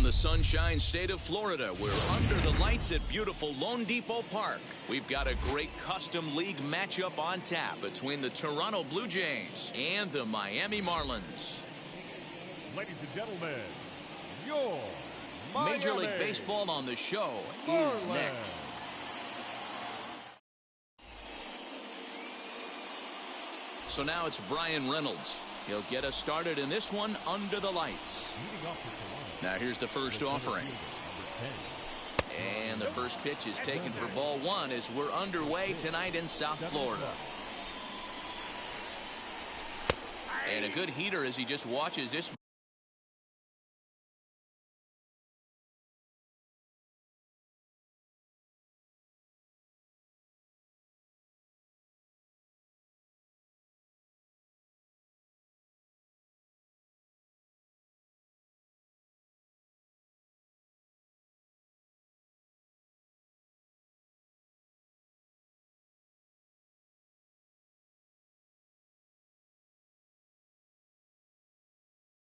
the Sunshine State of Florida, we're under the lights at beautiful Lone Depot Park. We've got a great custom league matchup on tap between the Toronto Blue Jays and the Miami Marlins. Ladies and gentlemen, your Major League Baseball on the Show is next. So now it's Brian Reynolds. He'll get us started in this one under the lights. Now here's the first offering. And the first pitch is taken for ball one as we're underway tonight in South Florida. And a good heater as he just watches this.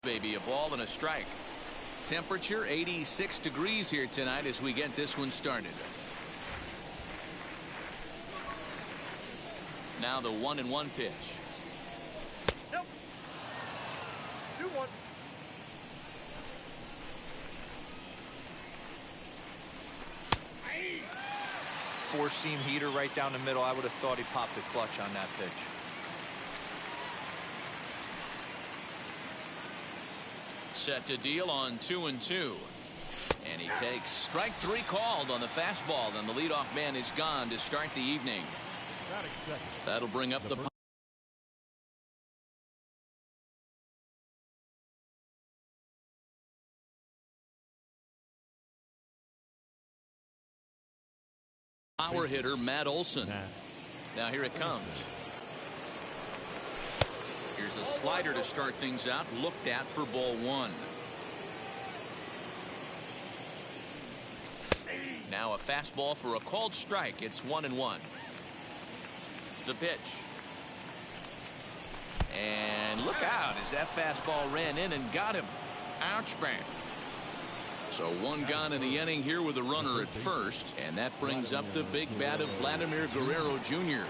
Baby, a ball and a strike. Temperature 86 degrees here tonight as we get this one started. Now the 1-1 pitch. Nope. 2-1. Four-seam heater right down the middle. I would have thought he popped the clutch on that pitch. Set to deal on 2-2. And he takes strike three called on the fastball. Then the leadoff man is gone to start the evening. That'll bring up the power hitter, Matt Olson. Now here it comes. Here's a slider to start things out, looked at for ball one. Now a fastball for a called strike. It's 1-1. The pitch. And look out as that fastball ran in and got him. Ouch, man. So one gone in the inning here with a runner at first. And that brings up the big bat of Vladimir Guerrero Jr.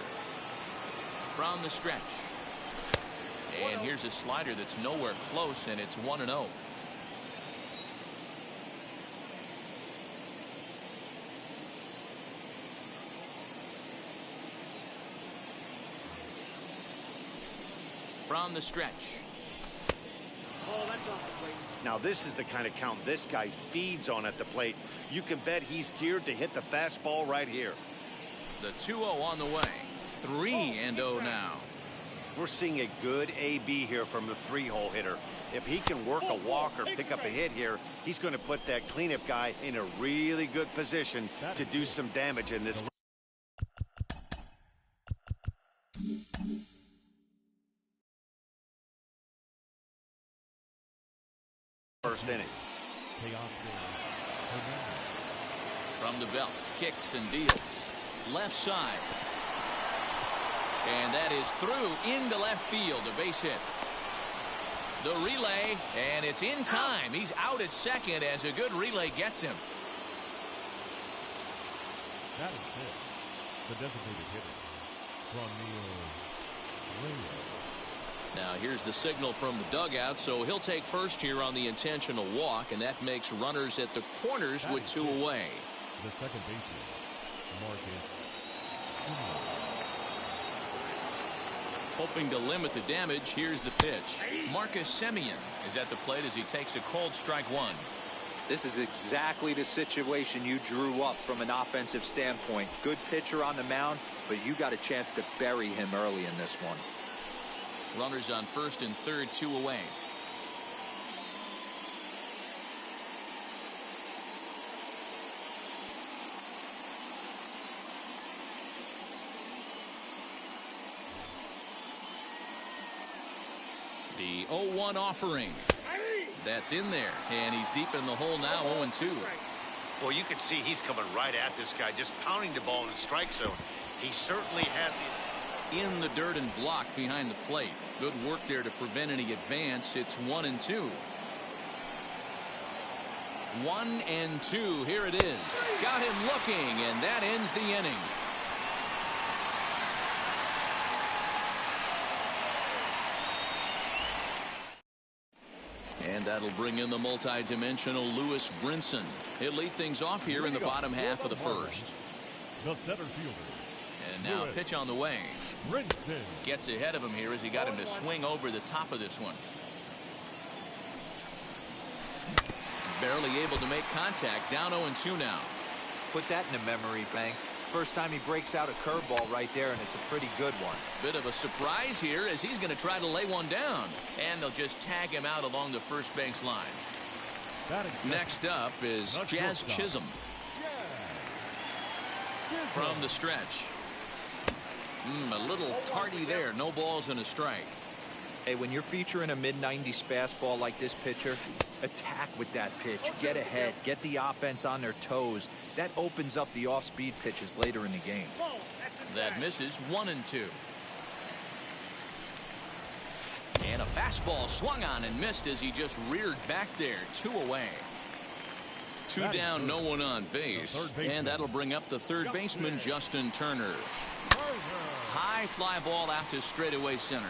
From the stretch. And here's a slider that's nowhere close, and it's 1-0. From the stretch. Now this is the kind of count this guy feeds on at the plate. You can bet he's geared to hit the fastball right here. The 2-0 on the way. 3-0 now. We're seeing a good AB here from the three-hole hitter. If he can work a walk or pick up a hit here, he's going to put that cleanup guy in a really good position to do some damage in this first inning. From the belt, kicks and deals. Left side. And that is through into left field, a base hit. The relay, and it's in time. He's out at second as a good relay gets him. That is it. The designated hitter from Now here's the signal from the dugout, so he'll take first here on the intentional walk, and that makes runners at the corners with two away. The second baseman, Marcus. Hoping to limit the damage, here's the pitch. Marcus Semien is at the plate as he takes a cold strike one. This is exactly the situation you drew up from an offensive standpoint. Good pitcher on the mound, but you got a chance to bury him early in this one. Runners on first and third, two away. The 0-1 offering. That's in there, and he's deep in the hole now, 0-2. Well, you can see he's coming right at this guy, just pounding the ball in the strike zone. He certainly has the... In the dirt and blocked behind the plate. Good work there to prevent any advance. It's 1-2. 1-2. Here it is. Got him looking, and that ends the inning. And that'll bring in the multi-dimensional Lewis Brinson. He'll lead things off here in the bottom half of the first. The center fielder. And now a pitch on the way. Brinson gets ahead of him here as he got him to swing over the top of this one. Barely able to make contact. Down 0-2 now. Put that in the memory bank. First time he breaks out a curveball right there, and it's a pretty good one. Bit of a surprise here as he's going to try to lay one down. And they'll just tag him out along the first base line. Next up is Jazz Chisholm. From the stretch. A little tardy there. No balls and a strike. Hey, when you're featuring a mid-90s fastball like this pitcher, attack with that pitch. Get ahead. Get the offense on their toes. That opens up the off-speed pitches later in the game. That misses. 1-2. And a fastball swung on and missed as he just reared back there. 2 away. 2 down, no one on base. And that'll bring up the third baseman, Justin Turner. High fly ball out to straightaway center.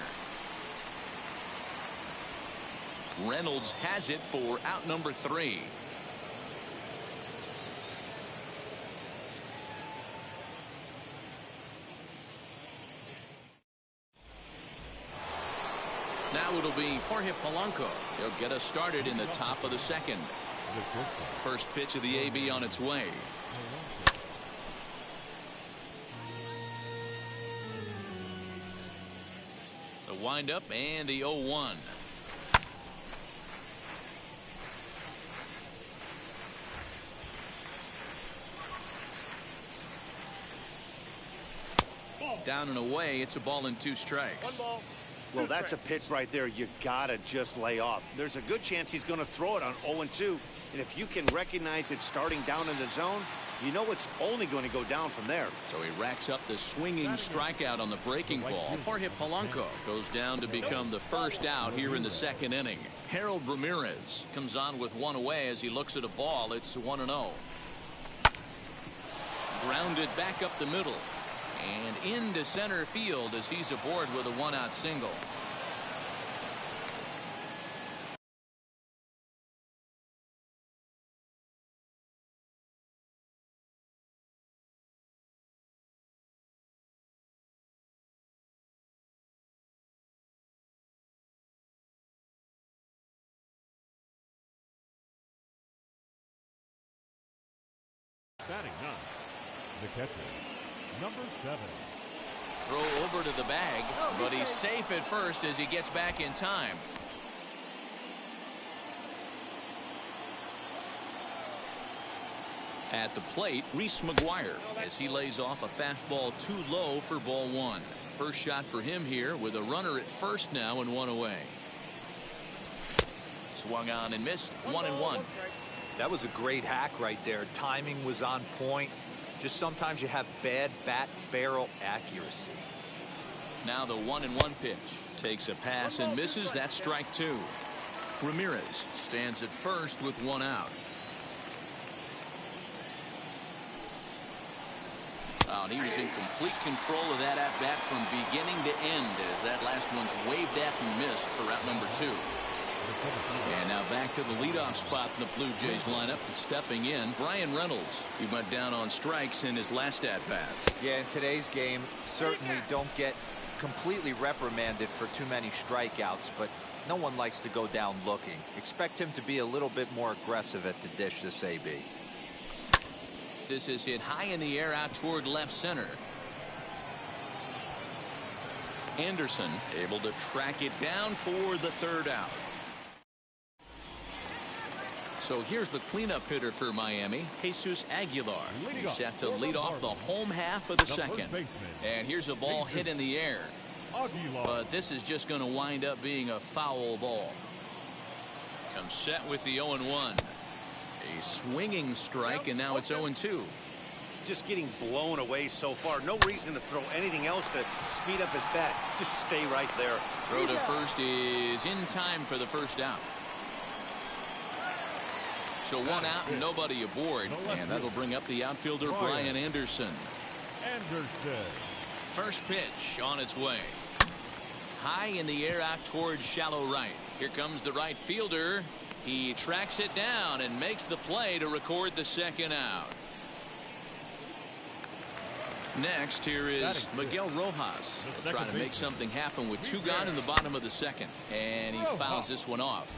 Reynolds has it for out number 3. Now it'll be Jorge Polanco. He'll get us started in the top of the second. First pitch of the AB on its way. The windup and the 0-1. Down and away. It's a ball and 2 strikes. Well, that's a pitch right there you gotta just lay off. There's a good chance he's going to throw it on 0-2, and if you can recognize it starting down in the zone, you know it's only going to go down from there. So he racks up the swinging strikeout on the breaking ball. Jorge Polanco goes down to become the first out here in the second inning. Harold Ramirez comes on with 1 away as he looks at a ball. It's 1-0. Grounded back up the middle. And into center field as he's aboard with a 1-out single. Batting 9, the catcher, number 7. Throw over to the bag, but he's safe at first as he gets back in time. At the plate, Reese Mcguire as he lays off a fastball too low for ball 1. First shot for him here with a runner at first now and 1 away. Swung on and missed. 1-1. That was a great hack right there. Timing was on point. Just sometimes you have bad bat barrel accuracy. Now the 1-1 pitch. Takes a pass and misses. That's strike 2. Ramirez stands at first with 1 out. Oh, and he was in complete control of that at-bat from beginning to end as that last one's waved at and missed for out number 2. And now back to the leadoff spot in the Blue Jays lineup. Stepping in, Brian Reynolds. He went down on strikes in his last at-bat. Yeah, in today's game, certainly don't get completely reprimanded for too many strikeouts, but no one likes to go down looking. Expect him to be a little bit more aggressive at the dish this AB. This is hit high in the air out toward left center. Anderson able to track it down for the 3rd out. So here's the cleanup hitter for Miami, Jesus Aguilar. He's set to lead off the home half of the second. And here's a ball hit in the air. But this is just going to wind up being a foul ball. Comes set with the 0-1. A swinging strike, and now it's 0-2. Just getting blown away so far. No reason to throw anything else to speed up his bat. Just stay right there. Throw to first is in time for the first out. So one out and nobody aboard. And that'll bring up the outfielder, Brian Anderson. First pitch on its way. High in the air out towards shallow right. Here comes the right fielder. He tracks it down and makes the play to record the second out. Next, here is Miguel Rojas. He'll try to make something happen with 2 gone in the bottom of the second. And he fouls this one off.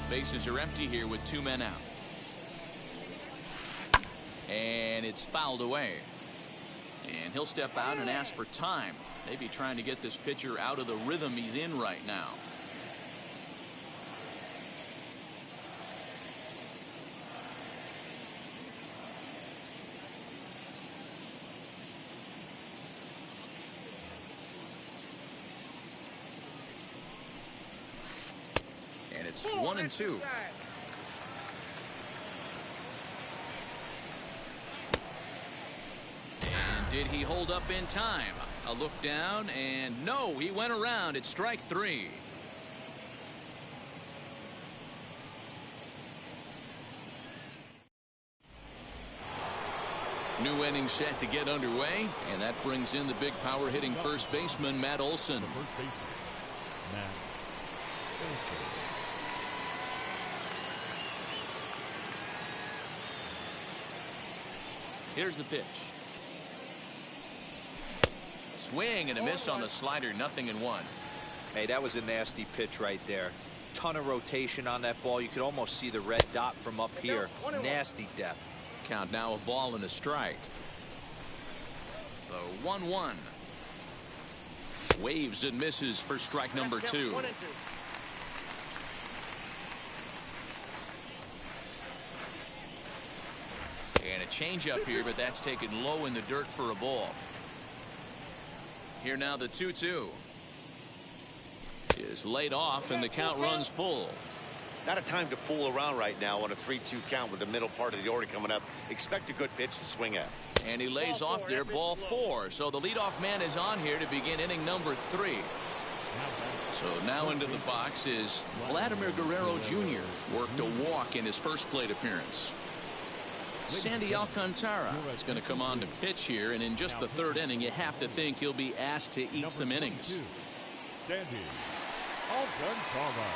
Bases are empty here with 2 men out. And it's fouled away. And he'll step out and ask for time. Maybe trying to get this pitcher out of the rhythm he's in right now. And it's 1-2. Did he hold up in time? A look down, and no, he went around. It's strike 3. New inning set to get underway, and that brings in the big power hitting first baseman, Matt Olson. Here's the pitch. Swing and a miss on the slider, 0-1. Hey, that was a nasty pitch right there. Ton of rotation on that ball. You could almost see the red dot from up here. Nasty depth. Count now, a ball and a strike. The 1-1. Waves and misses for strike number 2. And a changeup here, but that's taken low in the dirt for a ball. Here now the 2-2 is laid off and the count runs full. Not a time to fool around right now on a 3-2 count with the middle part of the order coming up. Expect a good pitch to swing at. And he lays off there, ball 4. So the leadoff man is on here to begin inning number 3. So now into the box is Vladimir Guerrero Jr. Worked a walk in his first plate appearance. Sandy Alcantara is going to come on to pitch here, and in just the 3rd inning you have to think he'll be asked to eat some innings. Sandy Alcantara.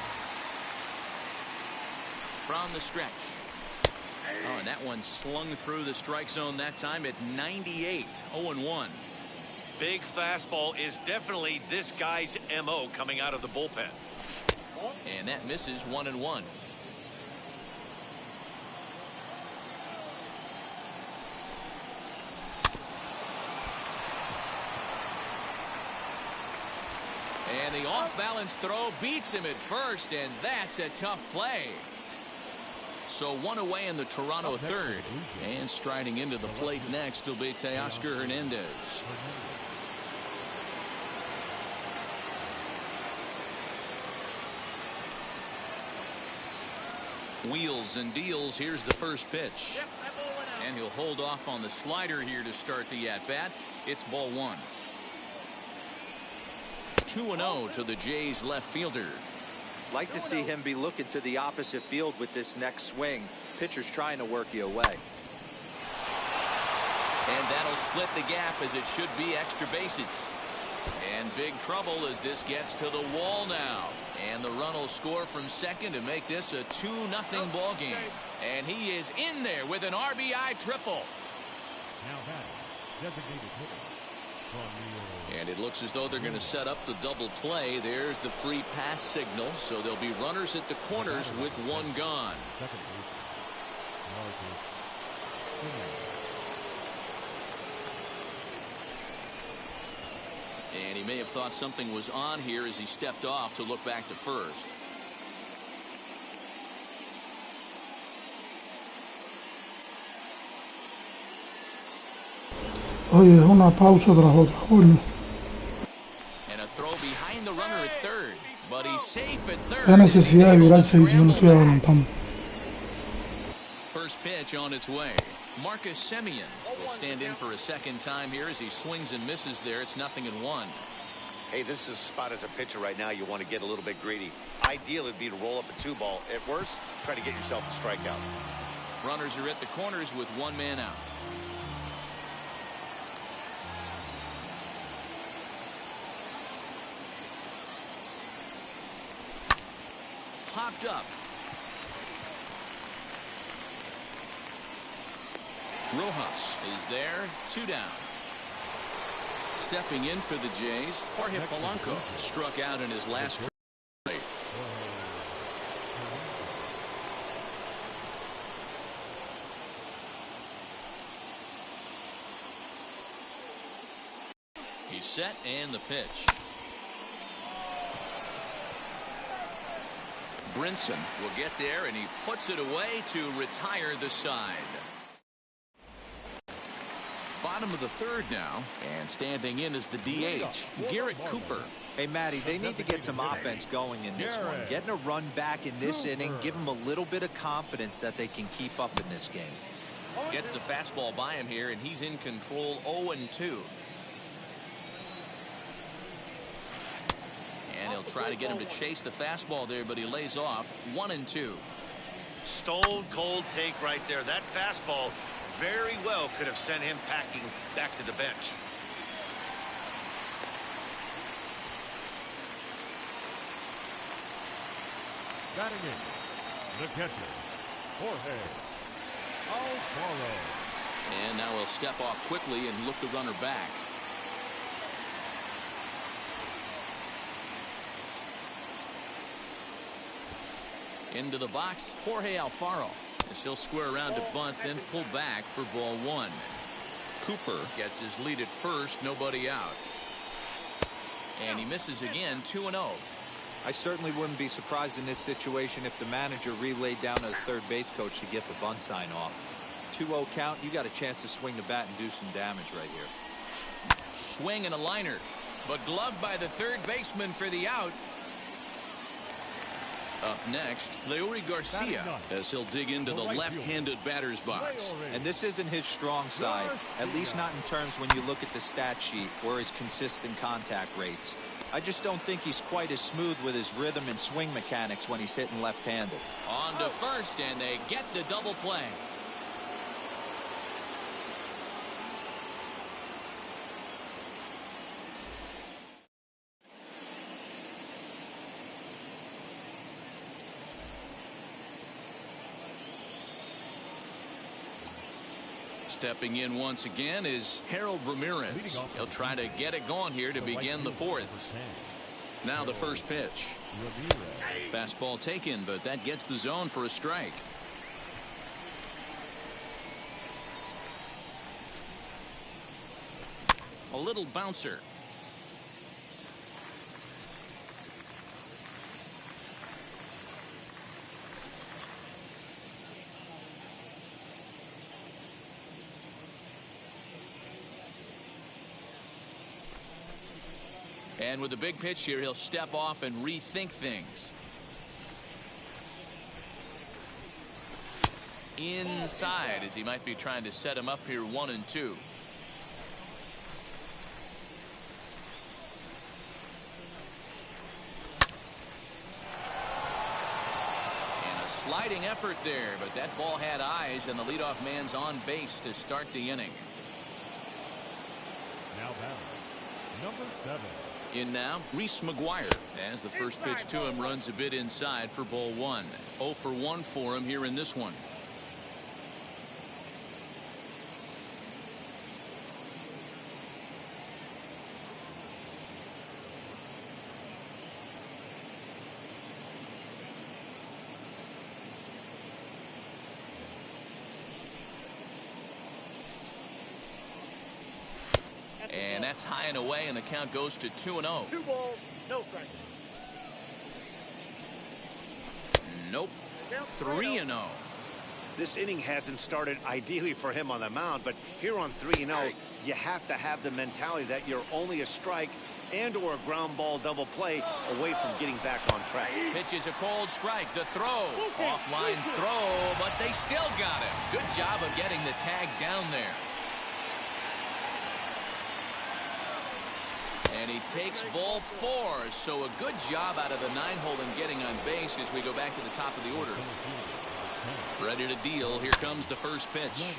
From the stretch. Oh, and that one slung through the strike zone that time at 98. 0-1. Big fastball is definitely this guy's MO coming out of the bullpen. And that misses, 1-1. And the off-balance throw beats him at first, and that's a tough play. So 1 away in the Toronto 3rd. And striding into the plate next will be Teoscar Hernandez. Wheels and deals. Here's the first pitch. And he'll hold off on the slider here to start the at-bat. It's ball 1. 2-0 to the Jays left fielder. Like to see him be looking to the opposite field with this next swing. Pitcher's trying to work you away. And that'll split the gap, as it should be extra bases. And big trouble as this gets to the wall now. And the run will score from second to make this a 2-0 ball game. And he is in there with an RBI triple. Now that designated hitter. And it looks as though they're going to set up the double play. There's the free pass signal. So there'll be runners at the corners with 1 gone. Second base. And he may have thought something was on here as he stepped off to look back to first. Oye, es una pausa tras otra, coño. And a throw behind the runner at third, but he's safe at third. La necesidad de virarse y si no lo estoy adelantando. First pitch on its way. Marcus Semien will stand in for a second time here as he swings and misses there. It's 0-1. Hey, this is a spot as a pitcher right now you want to get a little bit greedy. Ideal would be to roll up a 2-ball. At worst, try to get yourself a strikeout. Runners are at the corners with one man out. Popped up. Rojas is there. 2 down. Stepping in for the Jays, Jorge Polanco struck out in his last trade. He's set and the pitch. Brinson will get there and he puts it away to retire the side. Bottom of the 3rd now, and standing in is the DH, Garrett Cooper. Hey, Matty, they need to get some offense going in this one. Getting a run back in this inning, give them a little bit of confidence that they can keep up in this game. Gets the fastball by him here, and he's in control 0-2. And he'll try to get him to chase the fastball there, but he lays off 1-2. Stone cold take right there. That fastball very well could have sent him packing back to the bench. Batting in, the catcher, Jorge Polanco. And now he'll step off quickly and look the runner back. Into the box, Jorge Alfaro. As he'll square around to bunt, then pull back for ball 1. Cooper gets his lead at first, nobody out. And he misses again, 2-0. I certainly wouldn't be surprised in this situation if the manager relayed down to the third base coach to get the bunt sign off. 2-0 count, you got a chance to swing the bat and do some damage right here. Swing and a liner, but gloved by the third baseman for the out. Up next, Leori Garcia, as he'll dig into the left-handed batter's box. And this isn't his strong side, at least not in terms when you look at the stat sheet or his consistent contact rates. I just don't think he's quite as smooth with his rhythm and swing mechanics when he's hitting left-handed. On to first, and they get the double play. Stepping in once again is Harold Ramirez. He'll try to get it going here to begin the 4th. Now the first pitch. Fastball taken, but that gets the zone for a strike. A little bouncer. And with a big pitch here, he'll step off and rethink things. Inside, as he might be trying to set him up here 1-2. And a sliding effort there, but that ball had eyes, and the leadoff man's on base to start the inning. Now batting, number 7. In now, Reese Mcguire, as the first pitch to him runs a bit inside for ball 1. 0 for 1 for him here in this one. And that's high and away, and the count goes to 2-0. 2 balls, no strike. Nope. 3-0. This inning hasn't started ideally for him on the mound, but here on 3-0, you have to have the mentality that you're only a strike and or a ground ball double play away from getting back on track. Pitch is a cold strike. The throw. Offline throw, but they still got him. Good job of getting the tag down there. And he takes ball 4. So a good job out of the 9-hole in getting on base as we go back to the top of the order. Ready to deal. Here comes the first pitch.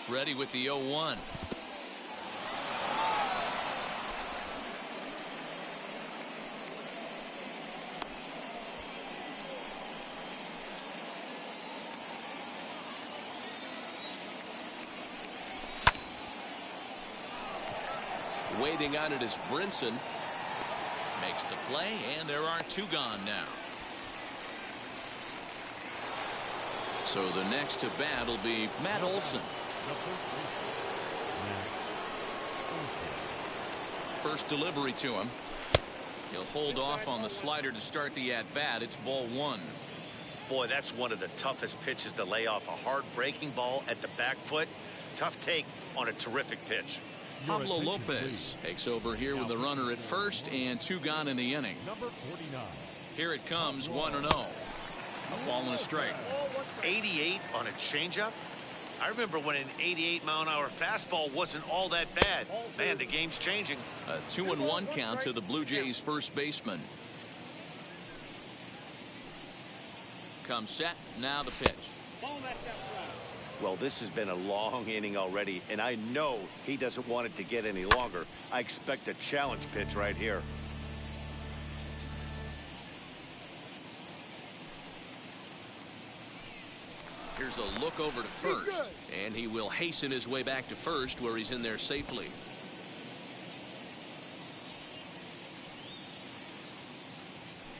Ready with the 0-1. Waiting on it is Brinson. Makes the play, and there are 2 gone now. So the next to bat will be Matt Olson. First delivery to him. He'll hold off on the slider to start the at-bat. It's ball 1. Boy, that's one of the toughest pitches to lay off. A hard breaking ball at the back foot. Tough take on a terrific pitch. Pablo Lopez takes over here with the runner at first and 2 gone in the inning. Number 49. Here it comes, 1-0. A ball and a strike. 88 on a changeup. I remember when an 88-mile-an-hour fastball wasn't all that bad. Man, the game's changing. A 2-1 count to the Blue Jays first baseman. Comes set. Now the pitch. Well, this has been a long inning already, and I know he doesn't want it to get any longer. I expect a challenge pitch right here. Here's a look over to first, and he will hasten his way back to first where he's in there safely.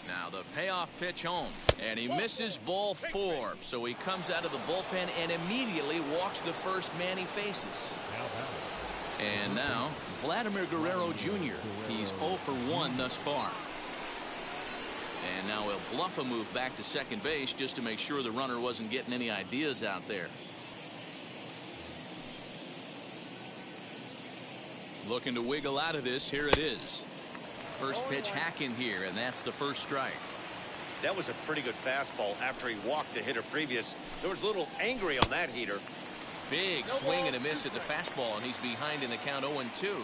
Now the payoff pitch home, and he misses ball 4. So he comes out of the bullpen and immediately walks the first man he faces. And now Vladimir Guerrero Jr. He's 0 for 1 thus far. And now he'll bluff a move back to second base just to make sure the runner wasn't getting any ideas out there. Looking to wiggle out of this. Here it is. First pitch hack in here, and that's the first strike. That was a pretty good fastball after he walked the hitter previous. There was a little angry on that heater. Big swing and a miss at the fastball, and he's behind in the count 0-2.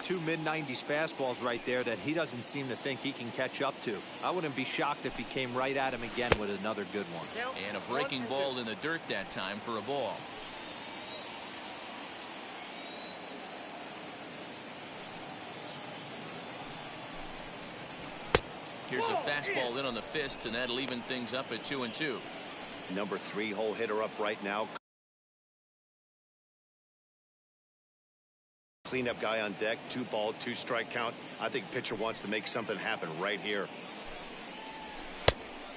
2 mid-90s fastballs right there that he doesn't seem to think he can catch up to. I wouldn't be shocked if he came right at him again with another good one. And a breaking ball in the dirt that time for a ball. Here's a fastball in on the fists, and that'll even things up at 2-2. Number 3-hole hitter up right now. Cleanup guy on deck. 2-ball, 2-strike count. I think pitcher wants to make something happen right here.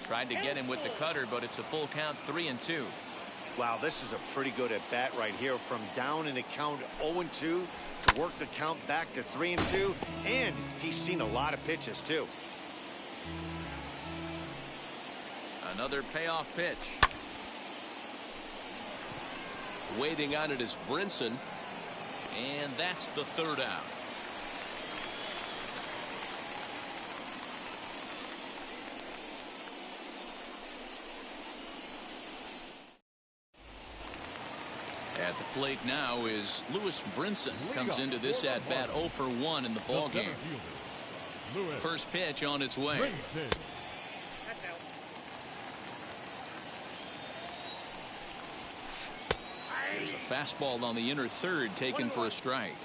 Tried to get him with the cutter, but it's a full count, 3-2. Wow, this is a pretty good at bat right here. From down in the count 0-2 to work the count back to 3-2, and he's seen a lot of pitches too. Another payoff pitch. Waiting on it is Brinson, and that's the third out. At the plate now is Lewis Brinson. Comes into this at bat 0 for 1 in the ball game. First pitch on its way. There's a fastball on the inner third taken for a strike.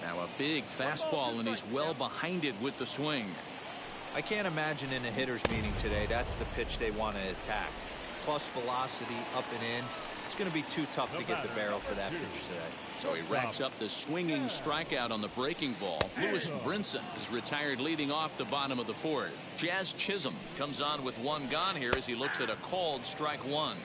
Now a big fastball, and he's well behind it with the swing. I can't imagine in a hitter's meeting today that's the pitch they want to attack. Plus velocity up and in. It's going to be too tough to get the barrel to that pitch today. So he racks up the swinging strikeout on the breaking ball. Lewis Brinson is retired leading off the bottom of the fourth. Jazz Chisholm comes on with 1 gone here as he looks at a called strike 1.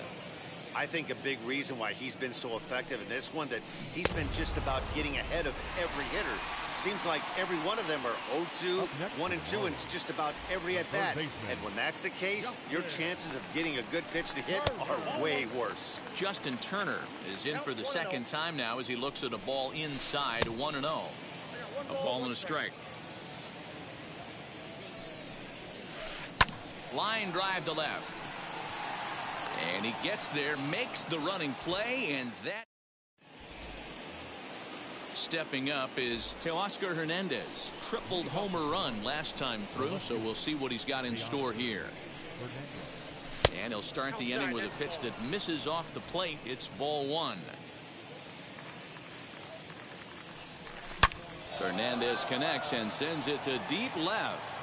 I think a big reason why he's been so effective in this one, that he's been just about getting ahead of every hitter. Seems like every one of them are 0-2, 1-2, and it's just about every at-bat. And when that's the case, your chances of getting a good pitch to hit are way worse. Justin Turner is in for the second time now as he looks at a ball inside, 1-0. A ball and a strike. Line drive to left. And he gets there, makes the running play, and that. Stepping up is Teoscar Hernandez. Tripled homer run last time through, so we'll see what he's got in store here. And he'll start the inning with a pitch that misses off the plate. It's ball one. Hernandez connects and sends it to deep left.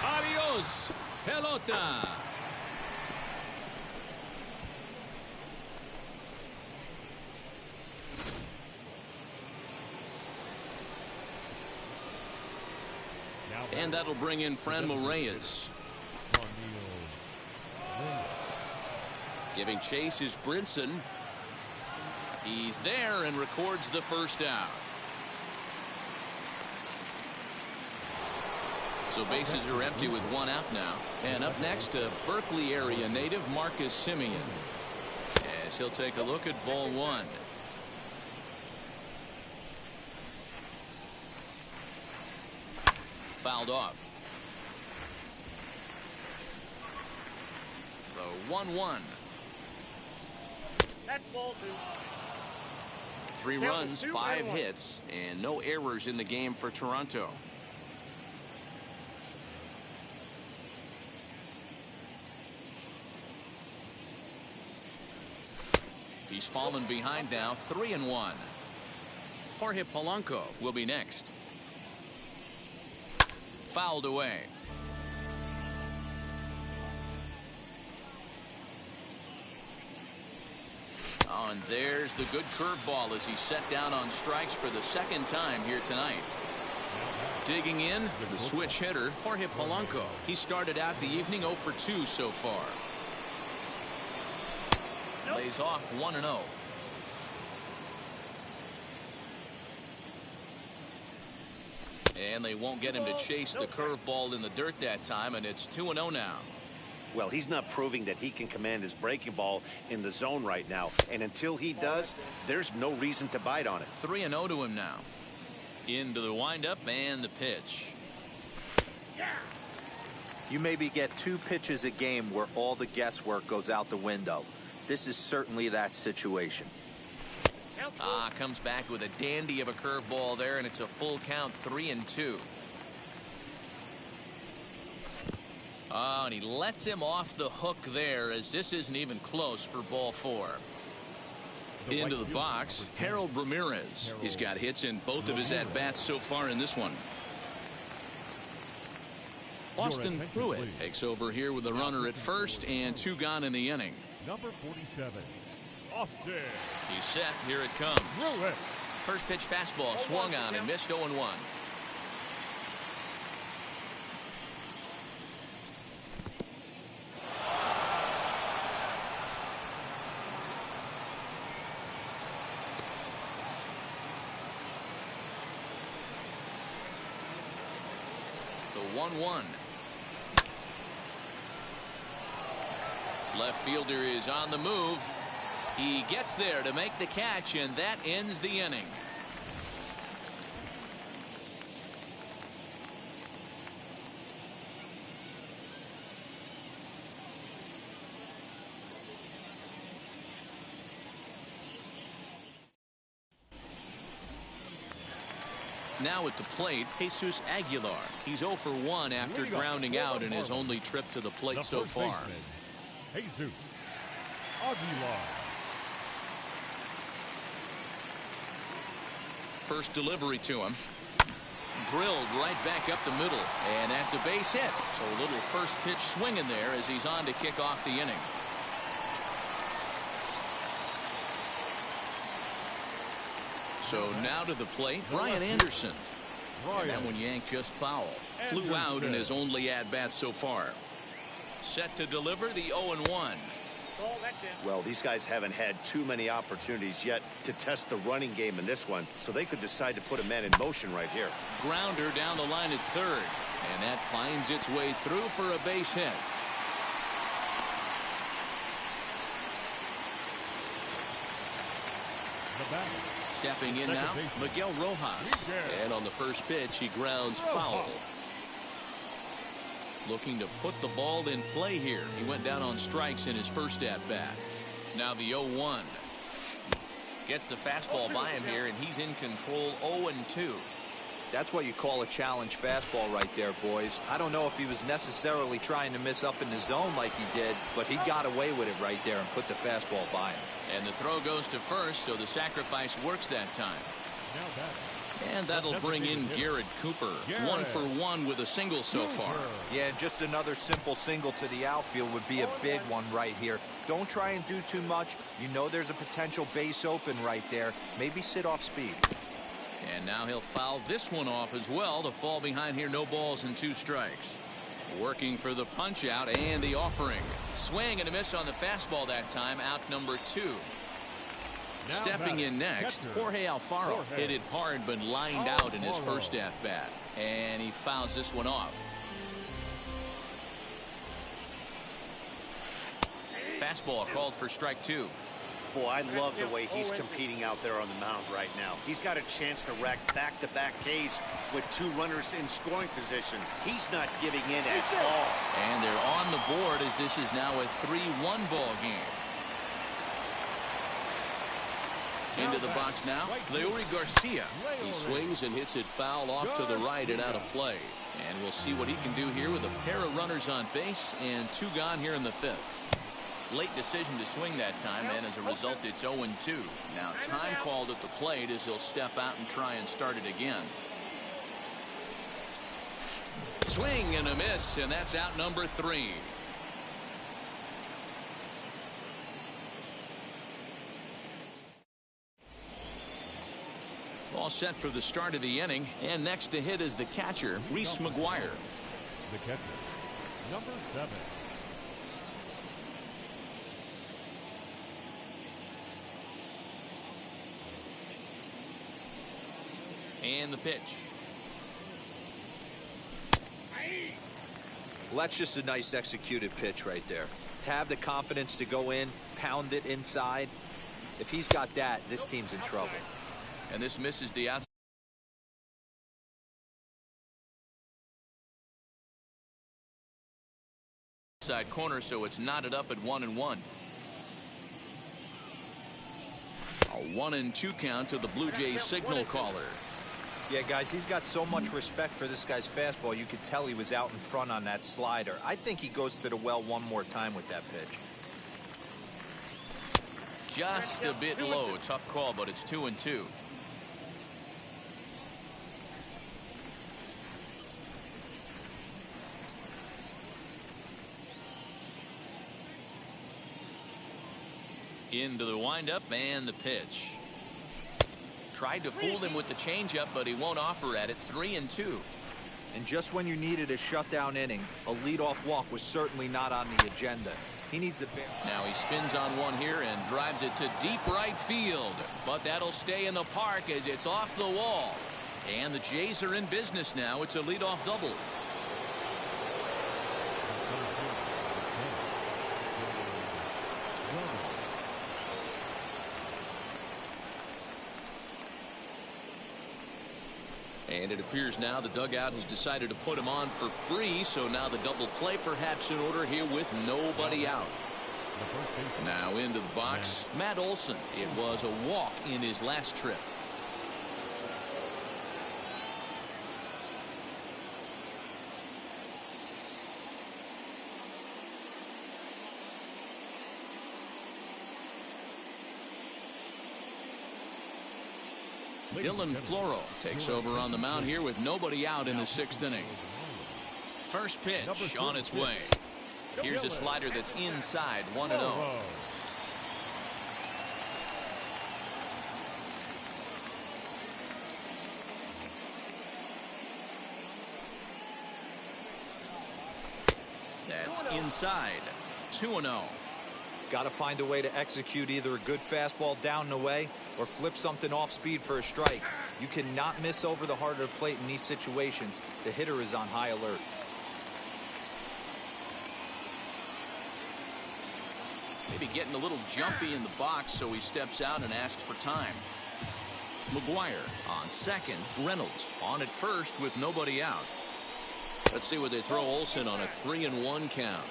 Adios, pelota. And that'll bring in Franmil Reyes. Giving chase is Brinson. He's there and records the first out. So bases are empty with one out now. And up next, a Berkeley area native, Marcus Simeon, as he'll take a look at ball one. Fouled off. The 1-1. That's ball two. 3 runs, 5 hits, and no errors in the game for Toronto. He's fallen behind now, 3-1. Jorge Polanco will be next. Fouled away. Oh, and there's the good curveball as he's set down on strikes for the second time here tonight. Digging in, the switch hitter, Jorge Polanco. He started out the evening 0 for 2 so far. Lays off 1-0. And they won't get him to chase the curveball in the dirt that time, and it's 2-0 now. Well, he's not proving that he can command his breaking ball in the zone right now. And until he does, there's no reason to bite on it. 3-0 to him now. Into the windup and the pitch. You maybe get 2 pitches a game where all the guesswork goes out the window. This is certainly that situation. Comes back with a dandy of a curveball there, and it's a full count, 3-2. And he lets him off the hook there, as this isn't even close for ball 4. Into the box, Harold Ramirez. He's got hits in both of his at-bats so far in this one. Austin Pruitt takes over here with a runner at first and 2 gone in the inning. Number 47, Austin. He's set. Here it comes. Pruitt. First pitch fastball swung on and missed 0-1. The 1-1. Left fielder is on the move. He gets there to make the catch, and that ends the inning. Now at the plate, Jesus Aguilar. He's 0 for 1 after grounding out in his only trip to the plate so far. Jesus Aguilar. First delivery to him. Drilled right back up the middle, and that's a base hit. So a little first pitch swing in there as he's on to kick off the inning. So now to the plate, Brian Anderson. And that one yanked just foul. Flew out in his only at-bat so far. Set to deliver the 0-1. Well, these guys haven't had too many opportunities yet to test the running game in this one, so they could decide to put a man in motion right here. Grounder down the line at third, and that finds its way through for a base hit. Stepping in now, Miguel Rojas, and on the first pitch he grounds foul. Looking to put the ball in play here. He went down on strikes in his first at bat. Now the 0-1. Gets the fastball by him here, and he's in control. 0-2. That's what you call a challenge fastball right there, boys. I don't know if he was necessarily trying to miss up in the zone like he did, but he got away with it right there and put the fastball by him. And the throw goes to first, so the sacrifice works that time. And that'll bring in Garrett Cooper. 1 for 1 with a single so far. Yeah, just another simple single to the outfield would be a big one right here. Don't try and do too much. You know there's a potential base open right there. Maybe sit off speed. And now he'll foul this one off as well to fall behind here. No balls and 2 strikes. Working for the punch out and the offering. Swing and a miss on the fastball that time. Out number 2. Stepping in next, Jorge Alfaro hit it hard but lined out in his first at bat, and he fouls this one off. Fastball called for strike 2. Boy, I love the way he's competing out there on the mound right now. He's got a chance to rack back-to-back Ks with 2 runners in scoring position. He's not giving in at all. And they're on the board as this is now a 3-1 ball game. Into the box now, Leori Garcia. He swings and hits it foul off to the right and out of play. And we'll see what he can do here with a pair of runners on base and 2 gone here in the 5th. Late decision to swing that time, and as a result it's 0-2. Now time called at the plate as he'll step out and try and start it again. Swing and a miss, and that's out number 3. All set for the start of the inning, and next to hit is the catcher, Reese Mcguire. The catcher, number 7. And the pitch. Well, that's just a nice executed pitch right there. To have the confidence to go in, pound it inside. If he's got that, this team's in trouble. And this misses the outside corner, so it's knotted up at 1-1. A 1-2 count to the Blue Jays signal caller. Yeah, guys, he's got so much respect for this guy's fastball. You could tell he was out in front on that slider. I think he goes to the well one more time with that pitch. Just a bit low. Tough call, but it's 2-2. Into the windup and the pitch. Tried to fool him with the changeup, but he won't offer at it. 3-2. And just when you needed a shutdown inning, a leadoff walk was certainly not on the agenda. He needs a big. Now he spins on one here and drives it to deep right field. But that'll stay in the park as it's off the wall. And the Jays are in business now. It's a leadoff double. And it appears now the dugout has decided to put him on for free, so now the double play perhaps in order here with nobody out. Now into the box, Matt Olson. It was a walk in his last trip. Dylan Floro takes over on the mound here with nobody out in the 6th inning. First pitch on its way. Here's a slider that's inside, 1-0. That's inside, 2-0. got to find a way to execute either a good fastball down the way or flip something off speed for a strike. You cannot miss over the heart of the plate in these situations. The hitter is on high alert. Maybe getting a little jumpy in the box, so he steps out and asks for time. Mcguire on second. Reynolds on at first with nobody out. Let's see what they throw Olsen on a 3-1 count.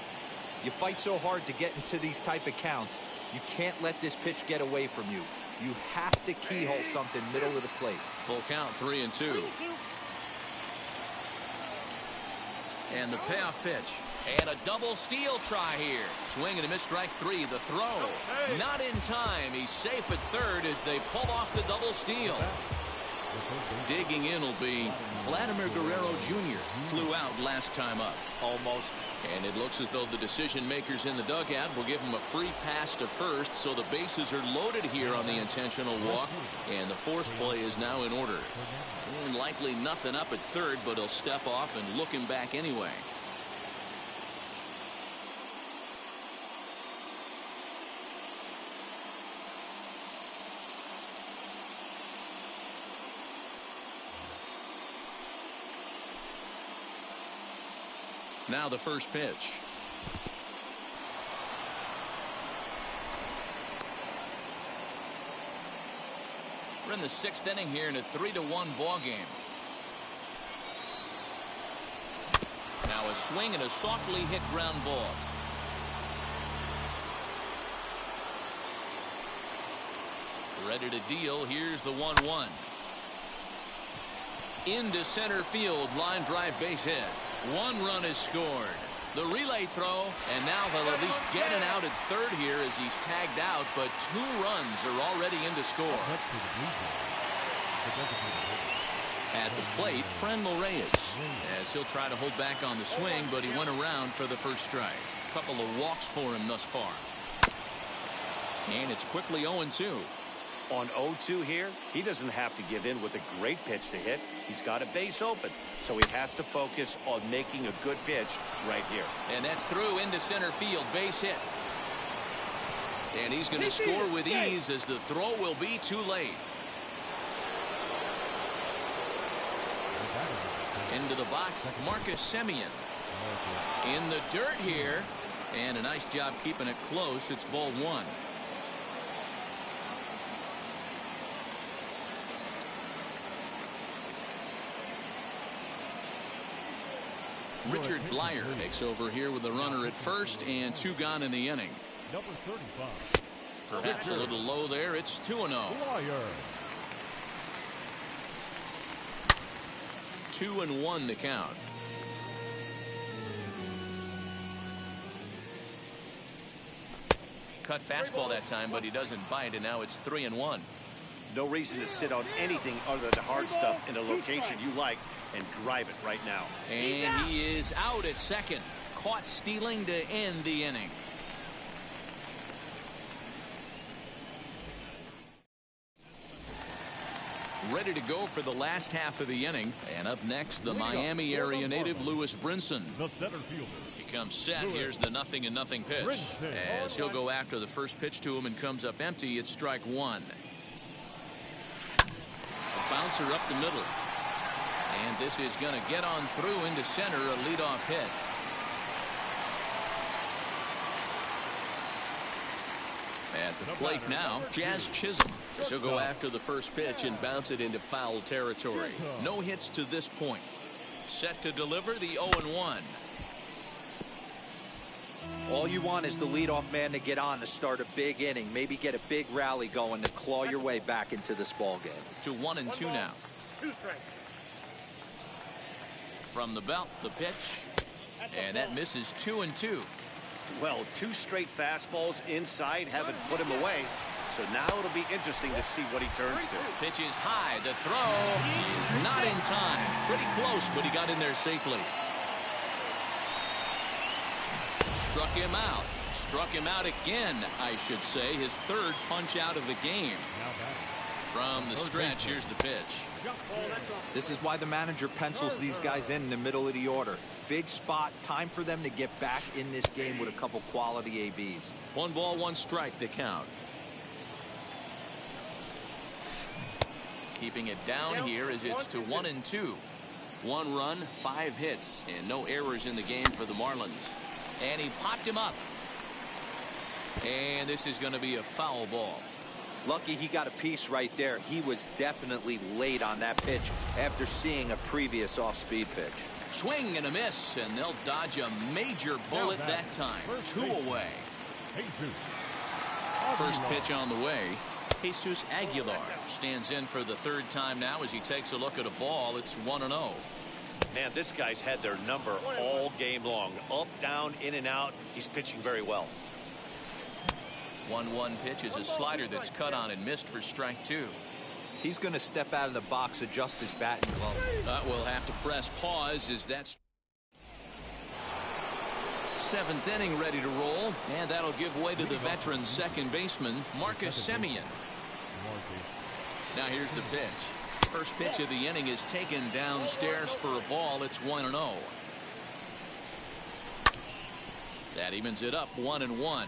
You fight so hard to get into these type of counts. You can't let this pitch get away from you. You have to keyhole something middle of the plate. Full count, 3-2. And the payoff pitch. And a double steal try here. Swing and a miss, strike three. The throw. Not in time. He's safe at third as they pull off the double steal. Digging in will be Vladimir Guerrero Jr. Flew out last time up. Almost. And it looks as though the decision makers in the dugout will give him a free pass to first, so the bases are loaded here on the intentional walk, and the force play is now in order. And likely nothing up at third, but he'll step off and look him back anyway. Now the first pitch. We're in the sixth inning here in a 3-1 ball game. Now a swing and a softly hit ground ball. Ready to deal. Here's the 1-1. Into center field. Line drive, base hit. One run is scored. The relay throw, and now they'll at least get an out at third here as he's tagged out, but 2 runs are already in to score. At the plate, Franmil Reyes, as he'll try to hold back on the swing, but he went around for the first strike. A couple of walks for him thus far. And it's quickly 0-2. On 0-2 here, he doesn't have to give in with a great pitch to hit. He's got a base open, so he has to focus on making a good pitch right here. And that's through into center field, base hit. And he's going to score with ease as the throw will be too late. Into the box, Marcus Semien. In the dirt here, and a nice job keeping it close. It's ball 1. Richard Blyer takes over here with a runner at first and 2 gone in the inning. Number 35. Perhaps a little low there. It's 2-0. 2-1 the count. Cut fastball that time, but he doesn't bite, and now it's 3-1. No reason to sit on anything other than the hard stuff in a location you like and drive it right now. And he is out at second. Caught stealing to end the inning. Ready to go for the last half of the inning. And up next, the Miami area native Lewis Brinson. The center fielder. He comes set. Here's the 0-0 pitch. As he'll go after the first pitch to him and comes up empty, it's strike 1. Bouncer up the middle, and this is going to get on through into center, a leadoff hit. At the plate now, Jazz Chisholm. He'll go after the first pitch and bounce it into foul territory. No hits to this point. Set to deliver the 0-1. All you want is the leadoff man to get on to start a big inning, maybe get a big rally going to claw your way back into this ball game. To 1-2 now. From the belt, the pitch, and that misses 2-2. Well, 2 straight fastballs inside haven't put him away, so now it'll be interesting to see what he turns to. Pitch is high. The throw is not in time. Pretty close, but he got in there safely. Struck him out. Struck him out again, I should say. His 3rd punch out of the game. From the stretch, here's the pitch. This is why the manager pencils these guys in the middle of the order. Big spot, time for them to get back in this game with a couple quality ABs. 1 ball, 1 strike, the count. Keeping it down here as it's to 1-2. 1 run, 5 hits, and no errors in the game for the Marlins. And he popped him up. And this is going to be a foul ball. Lucky he got a piece right there. He was definitely late on that pitch after seeing a previous off-speed pitch. Swing and a miss, and they'll dodge a major bullet that time. 2 away. First pitch on the way. Jesus Aguilar stands in for the 3rd time now as he takes a look at a ball. It's 1-0. Man, this guy's had their number all game long. Up, down, in and out. He's pitching very well. 1-1 pitch is a slider that's cut on and missed for strike 2. He's going to step out of the box, adjust his bat and glove. We'll have to press pause as that's 7th inning ready to roll, and that'll give way to the veteran second baseman Marcus Semien. Now here's the pitch. First pitch of the inning is taken downstairs for a ball. It's 1-0. That evens it up 1-1.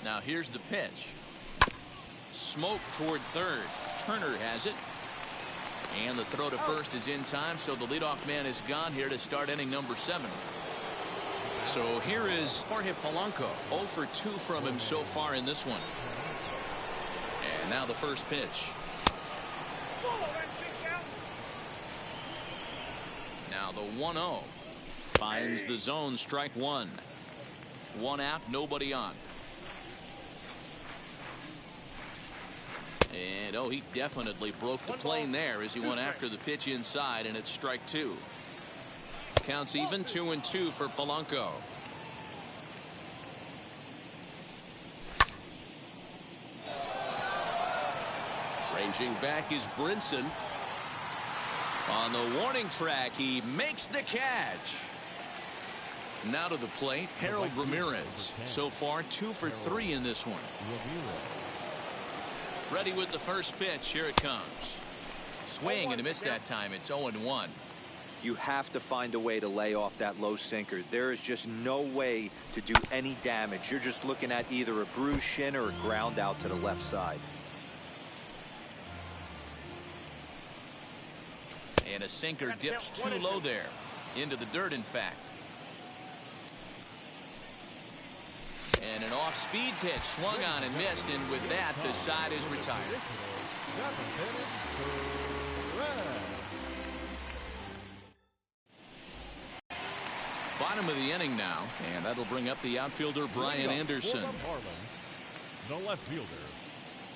Now here's the pitch. Smoke toward third. Turner has it. And the throw to first is in time, so the leadoff man is gone here to start inning number 7. So here is Jorge Polanco. 0 for 2 from him so far in this one. And now the first pitch. Now the 1-0. Finds the zone, strike 1. 1 out, nobody on. And he definitely broke the plane there as he went after the pitch inside, and it's strike 2. Counts even, 2-2 for Polanco. Ranging back is Brinson. On the warning track, he makes the catch. Now to the plate, Harold Ramirez. So far, 2 for 3 in this one. Ready with the first pitch. Here it comes. Swing and a miss that time. It's 0-1. You have to find a way to lay off that low sinker. There is just no way to do any damage. You're just looking at either a bruised shin or a ground out to the left side. And a sinker dips too low there. Into the dirt, in fact. And an off-speed pitch swung on and missed, and with that, the side is retired. Bottom of the inning now, and that'll bring up the outfielder Brian Anderson. The left fielder,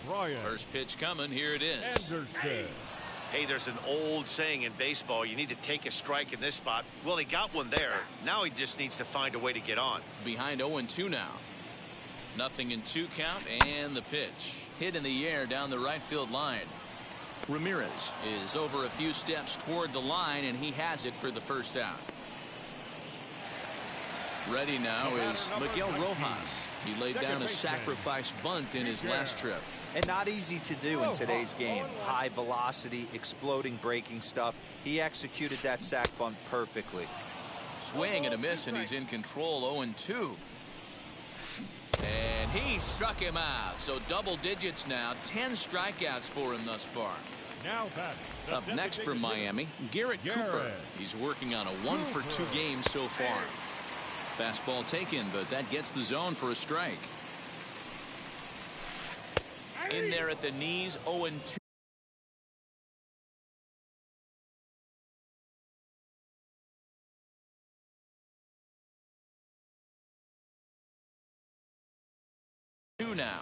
Brian. First pitch coming. Here it is. Anderson. Hey, there's an old saying in baseball, you need to take a strike in this spot. Well, he got one there. Now he just needs to find a way to get on. Behind 0-2 now. Nothing in 2 count, and the pitch. Hit in the air down the right field line. Ramirez is over a few steps toward the line, and he has it for the first out. Ready now is Miguel Rojas. He laid down a sacrifice bunt in his last trip. And not easy to do in today's game. High velocity, exploding breaking stuff. He executed that sac bunt perfectly. Swing and a miss, and he's in control. 0-2. And he struck him out. So double digits now. 10 strikeouts for him thus far. Now batting. Up next from Miami, Garrett Cooper. He's working on a 1 for 2 game so far. Fastball taken, but that gets the zone for a strike. In there at the knees, 0-2. Now.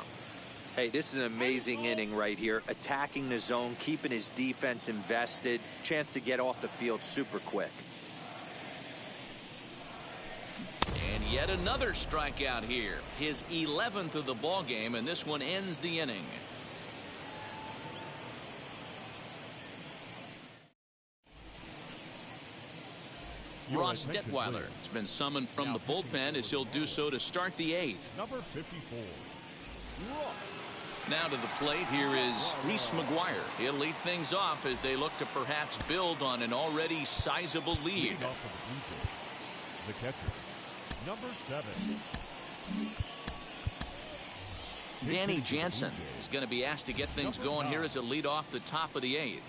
Hey, this is an amazing inning right here. Attacking the zone, keeping his defense invested. Chance to get off the field super quick. And yet another strikeout here. His 11th of the ball game, and this one ends the inning. Ross Detweiler has been summoned from the bullpen as he'll do so to start the 8th. Number 54. Now to the plate, here is Reese Mcguire. He'll lead things off as they look to perhaps build on an already sizable lead. Leading off for the Blue Jays, the catcher, number 7. Danny Jansen is going to be asked to get things going here as a lead off the top of the 8th.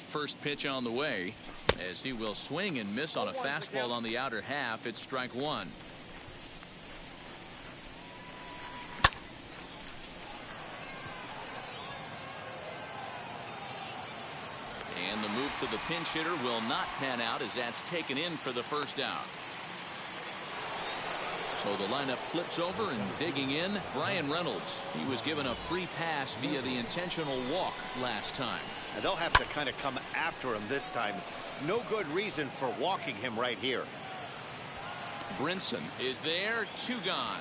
First pitch on the way as he will swing and miss on a fastball on the outer half. It's strike 1. And the move to the pinch hitter will not pan out as that's taken in for the first out. So the lineup flips over and digging in, Brian Reynolds. He was given a free pass via the intentional walk last time. And they'll have to kind of come after him this time. No good reason for walking him right here. Brinson is there, 2 gone.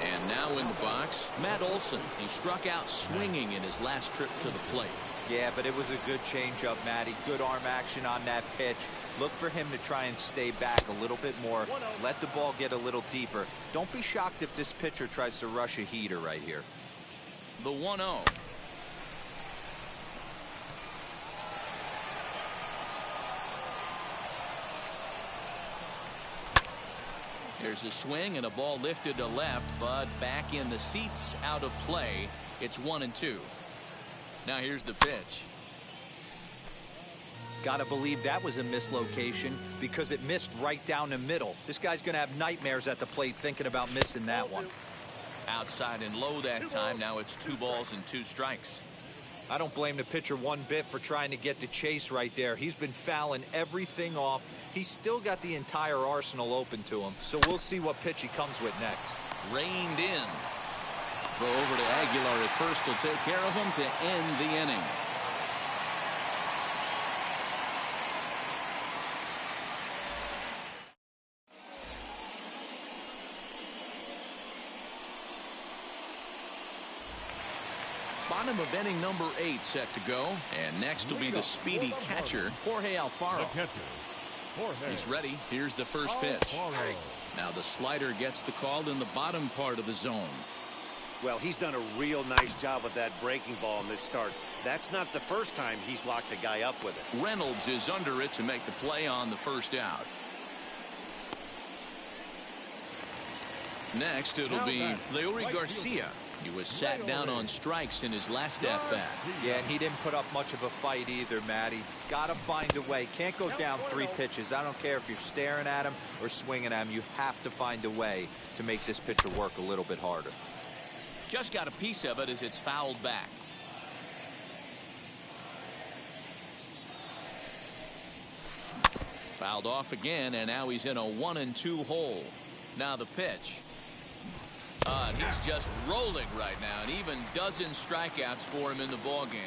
And now in the box, Matt Olson. He struck out swinging in his last trip to the plate. Yeah, but it was a good changeup, Matty. Good arm action on that pitch. Look for him to try and stay back a little bit more. Let the ball get a little deeper. Don't be shocked if this pitcher tries to rush a heater right here. The 1-0. There's a swing and a ball lifted to left, but back in the seats, out of play. It's 1-2. Now here's the pitch. Gotta believe that was a mislocation because it missed right down the middle. This guy's gonna have nightmares at the plate thinking about missing that one. Outside and low that time. Now it's 2 balls and 2 strikes. I don't blame the pitcher one bit for trying to get the chase right there. He's been fouling everything off. He's still got the entire arsenal open to him. So we'll see what pitch he comes with next. Reined in. Throw over to Aguilar at first will take care of him to end the inning. Bottom of inning number 8 set to go. And next will be the speedy catcher, Jorge Alfaro. The catcher, Jorge. He's ready. Here's the first pitch. Now the slider gets the call in the bottom part of the zone. Well, he's done a real nice job with that breaking ball in this start. That's not the first time he's locked the guy up with it. Reynolds is under it to make the play on the first out. Next, it'll be Leori Garcia. He was sat down on strikes in his last at-bat. Yeah, and he didn't put up much of a fight either, Matty. Gotta find a way. Can't go down 3 pitches. I don't care if you're staring at him or swinging at him. You have to find a way to make this pitcher work a little bit harder. Just got a piece of it as it's fouled back. Fouled off again, and now he's in a 1-2 hole. Now the pitch. And he's just rolling right now, and even dozen strikeouts for him in the ball game.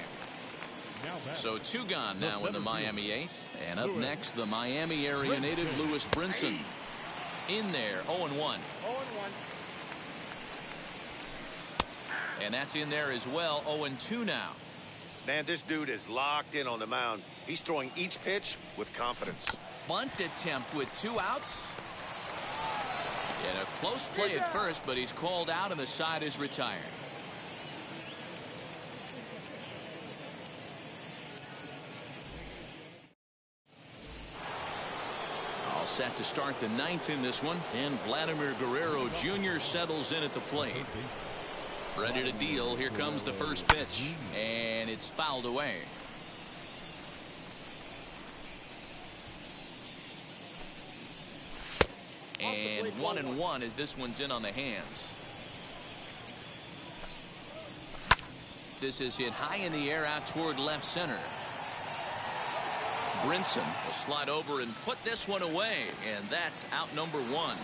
So 2 gone now in the Miami 8th. And up next, the Miami area native Lewis Brinson. In there, 0-1. And that's in there as well, 0-2 now. Man, this dude is locked in on the mound. He's throwing each pitch with confidence. Bunt attempt with 2 outs. And a close play at first, but he's called out and the side is retired. All set to start the 9th in this one, and Vladimir Guerrero Jr. settles in at the plate. Ready to deal. Here comes the first pitch, and it's fouled away. And 1-1 as this one's in on the hands. This is hit high in the air out toward left center. Brinson will slide over and put this one away, and that's out number 1.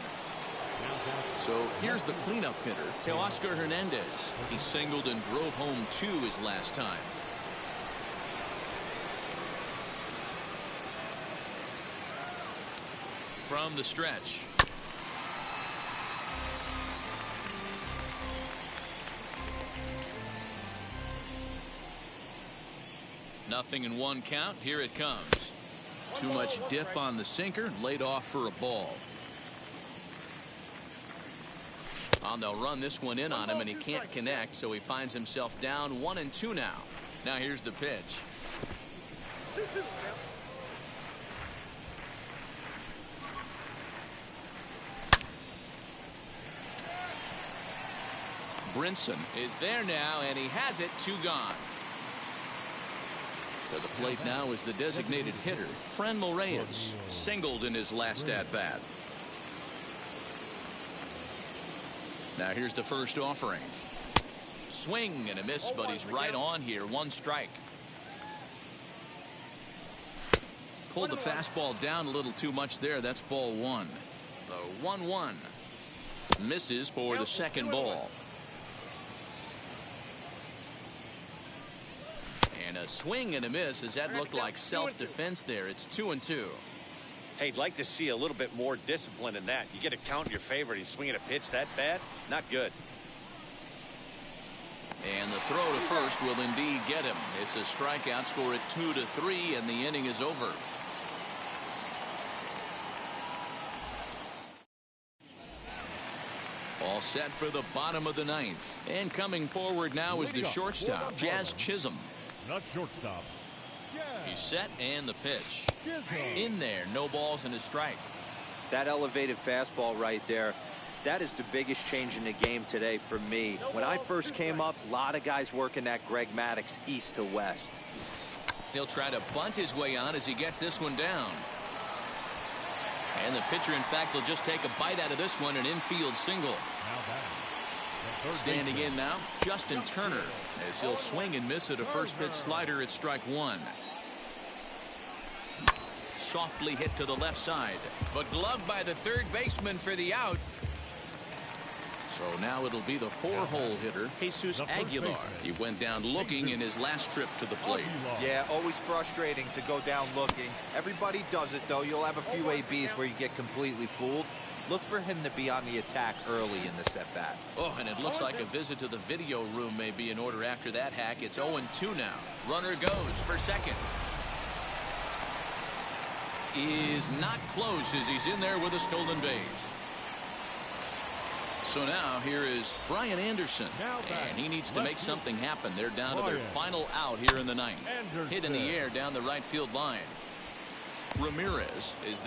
So here's the cleanup hitter, Teoscar Hernandez. He singled and drove home 2 his last time. from the stretch. Nothing in one count. Here it comes. Too much dip on the sinker. Laid off for a ball. They'll run this one in on him, and he can't connect, so he finds himself down 1-2 now. Now here's the pitch. Brinson is there now, and he has it. 2 gone. To the plate now is the designated hitter, Franmil Reyes, singled in his last at-bat. Now here's the first offering. Swing and a miss, but he's right on here. 1 strike. Pulled the fastball down a little too much there. That's ball 1. The 1-1. Misses for the second ball. And a swing and a miss, as that looked like self-defense there. It's 2-2. Hey, I'd like to see a little bit more discipline in that. You get a count in your favor and he's swinging a pitch that bad. Not good. And the throw to first will indeed get him. It's a strikeout. Score at 2-3, and the inning is over. All set for the bottom of the 9th. And coming forward now is the shortstop, Jazz Chisholm. Not shortstop. He's set, and the pitch. In there, no balls and a strike. That elevated fastball right there, that is the biggest change in the game today for me. When I first came up, a lot of guys working that Greg Maddux east to west. He'll try to bunt his way on as he gets this one down. And the pitcher, in fact, will just take a bite out of this one, an infield single. Standing in now, Justin Turner, as he'll swing and miss at a first pitch slider at strike 1. Softly hit to the left side, but gloved by the third baseman for the out. So now it'll be the 4-hole hitter, Jesus Aguilar. He went down looking in his last trip to the plate. Yeah, always frustrating to go down looking. Everybody does it, though. You'll have a few ABs where you get completely fooled. Look for him to be on the attack early in this at-bat. Oh, and it looks like a visit to the video room may be in order after that hack. It's 0-2 now. Runner goes for second. Is not close as he's in there with a stolen base. So now here is Brian Anderson, and he needs to make something happen. They're down to their final out here in the 9th. Hit in the air down the right field line. Ramirez is